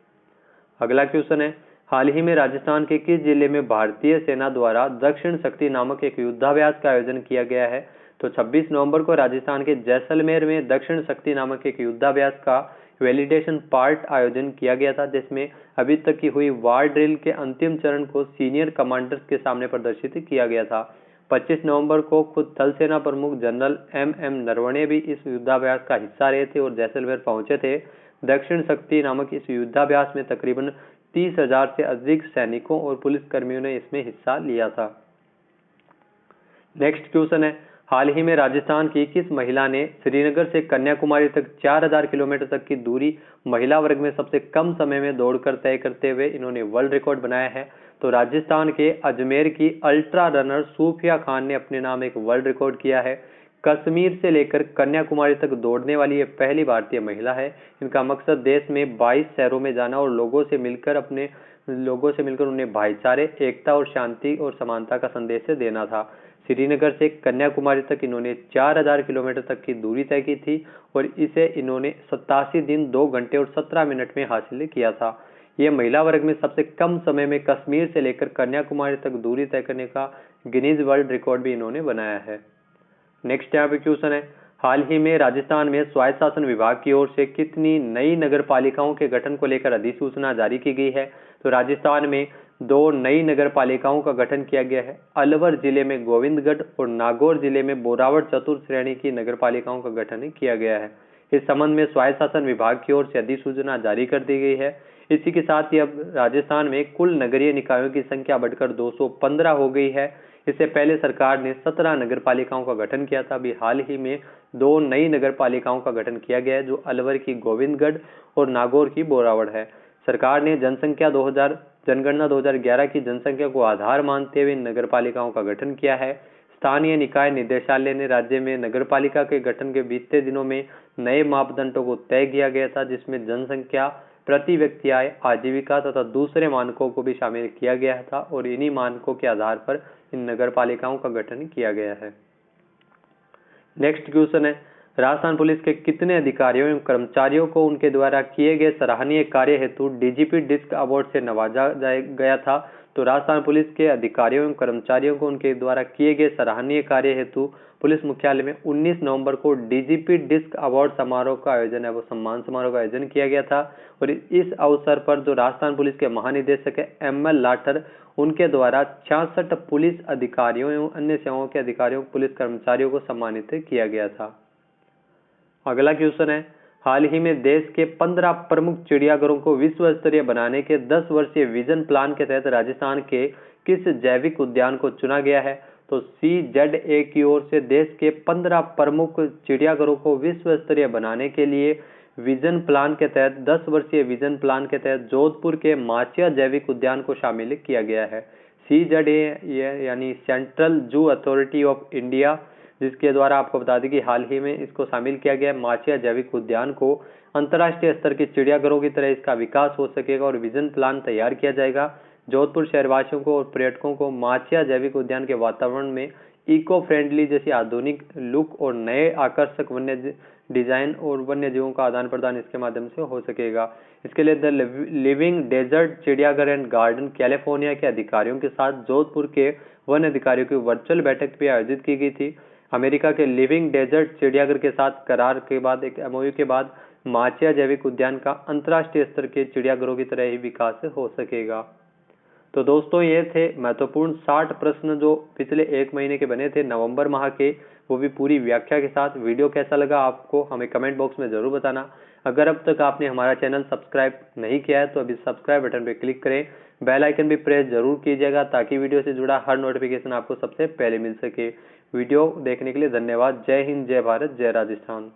अगला क्वेश्चन है, हाल ही में राजस्थान के किस जिले में भारतीय सेना द्वारा दक्षिण शक्ति नामक एक युद्धाभ्यास का आयोजन किया गया है? तो 26 नवंबर को राजस्थान के जैसलमेर में दक्षिण शक्ति नामक एक युद्धाभ्यास का वैलिडेशन पार्ट आयोजन किया गया था, जिसमें अभी तक की हुई वार ड्रिल के अंतिम चरण को सीनियर कमांडर्स के सामने प्रदर्शित किया गया था। 25 नवंबर को खुद थल सेना प्रमुख जनरल एम नरवणे भी इस युद्धाभ्यास का हिस्सा रहे थे और जैसलमेर पहुंचे थे। दक्षिण शक्ति नामक इस युद्धाभ्यास में तकरीबन 30,000 से अधिक सैनिकों और पुलिसकर्मियों ने इसमें हिस्सा लिया था। नेक्स्ट क्वेश्चन है, हाल ही में राजस्थान की किस महिला ने श्रीनगर से कन्याकुमारी तक 4000 किलोमीटर तक की दूरी महिला वर्ग में सबसे कम समय में दौड़कर तय करते हुए इन्होंने वर्ल्ड रिकॉर्ड बनाया है? तो राजस्थान के अजमेर की अल्ट्रा रनर सूफिया खान ने अपने नाम एक वर्ल्ड रिकॉर्ड किया है। कश्मीर से लेकर कन्याकुमारी तक दौड़ने वाली ये पहली भारतीय महिला है। इनका मकसद देश में 22 शहरों में जाना और लोगों से मिलकर उन्हें भाईचारे, एकता और शांति और समानता का संदेश देना था। श्रीनगर से कन्याकुमारी तक इन्होंने 4000 किलोमीटर तक की दूरी तय की थी और इसे इन्होंने 87 दिन 2 घंटे और 17 मिनट में हासिल किया था। यह महिला वर्ग में सबसे कम समय में कश्मीर से लेकर कन्याकुमारी तक दूरी तय करने का गिनीज वर्ल्ड रिकॉर्ड भी इन्होंने बनाया है। नेक्स्ट यहाँ पे क्वेश्चन है, हाल ही में राजस्थान में स्वायत्त शासन विभाग की ओर से कितनी नई नगर पालिकाओं के गठन को लेकर अधिसूचना जारी की गई है? तो राजस्थान में 2 नई नगर पालिकाओं का गठन किया गया है। अलवर जिले में गोविंदगढ़ और नागौर जिले में बोरावट चतुर्थ श्रेणी की नगर पालिकाओं का गठन किया गया है। इस संबंध में स्वायत्त शासन विभाग की ओर से अधिसूचना जारी कर दी गई है। इसी के साथ ही अब राजस्थान में कुल नगरीय निकायों की संख्या बढ़कर 215 हो गई है। इससे पहले सरकार ने 17 नगर पालिकाओं का गठन किया था। अभी हाल ही में 2 नई नगर पालिकाओं का गठन किया गया है, जो अलवर की गोविंदगढ़ और नागौर की बोरावड़ है। सरकार ने जनगणना 2011 की जनसंख्या को आधार मानते हुए नगर पालिकाओं का गठन किया है। स्थानीय निकाय निदेशालय ने राज्य में नगरपालिका के गठन के बीते दिनों में नए मापदंडों को तय किया गया था, जिसमें जनसंख्या, प्रति व्यक्ति आय, आजीविका तथा दूसरे मानकों को भी शामिल किया गया था और इन्हीं मानकों के आधार पर इन नगर पालिकाओं का गठन किया गया है। नेक्स्ट क्वेश्चन है, राजस्थान पुलिस के कितने अधिकारियों एवं कर्मचारियों को उनके द्वारा किए गए सराहनीय कार्य हेतु डीजीपी डिस्क अवार्ड से नवाजा गया था? तो राजस्थान पुलिस के अधिकारियों एवं कर्मचारियों को उनके द्वारा किए गए सराहनीय कार्य हेतु पुलिस मुख्यालय में 19 नवंबर को डीजीपी डिस्क अवार्ड समारोह का आयोजन है वो सम्मान समारोह का आयोजन किया गया था। और इस अवसर पर जो राजस्थान पुलिस के महानिदेशक है ML लाठर, उनके द्वारा 66 पुलिस अधिकारियों एवं अन्य सेवाओं के अधिकारियों, पुलिस कर्मचारियों को सम्मानित किया गया था। अगला क्वेश्चन है, हाल ही में देश के 15 प्रमुख चिड़ियाघरों को विश्व स्तरीय बनाने के 10 वर्षीय विजन प्लान के तहत राजस्थान के किस जैविक उद्यान को चुना गया है? तो CZA की ओर से देश के 15 प्रमुख चिड़ियाघरों को विश्व स्तरीय बनाने के लिए विजन प्लान के तहत 10 वर्षीय विजन प्लान के तहत जोधपुर के माचिया जैविक उद्यान को शामिल किया गया है। CZA यानी central zoo authority of India, जिसके द्वारा आपको बता दें कि हाल ही में इसको शामिल किया गया है। माचिया जैविक उद्यान को अंतर्राष्ट्रीय स्तर के चिड़ियाघरों की तरह इसका विकास हो सकेगा और विजन प्लान तैयार किया जाएगा। जोधपुर शहरवासियों को और पर्यटकों को माचिया जैविक उद्यान के वातावरण में इको फ्रेंडली जैसी आधुनिक लुक और नए आकर्षक वन्य डिजाइन और वन्य जीवों का आदान प्रदान इसके माध्यम से हो सकेगा। इसके लिए द लिविंग डेजर्ट चिड़ियाघर एंड गार्डन कैलिफोर्निया के अधिकारियों के साथ जोधपुर के वन अधिकारियों की वर्चुअल बैठक भी आयोजित की गई थी। अमेरिका के लिविंग डेजर्ट चिड़ियाघर के साथ करार के बाद एक एमओयू के बाद माचिया जैविक उद्यान का अंतर्राष्ट्रीय स्तर के चिड़ियाघरों की तरह ही विकास हो सकेगा। तो दोस्तों ये थे महत्वपूर्ण 60 प्रश्न जो पिछले एक महीने के बने थे नवंबर माह के, वो भी पूरी व्याख्या के साथ। वीडियो कैसा लगा आपको हमें कमेंट बॉक्स में जरूर बताना। अगर अब तक आपने हमारा चैनल सब्सक्राइब नहीं किया है तो अभी सब्सक्राइब बटन पर क्लिक करें, बेल आइकन भी प्रेस जरूर कीजिएगा ताकि वीडियो से जुड़ा हर नोटिफिकेशन आपको सबसे पहले मिल सके। वीडियो देखने के लिए धन्यवाद। जय हिंद, जय भारत, जय राजस्थान।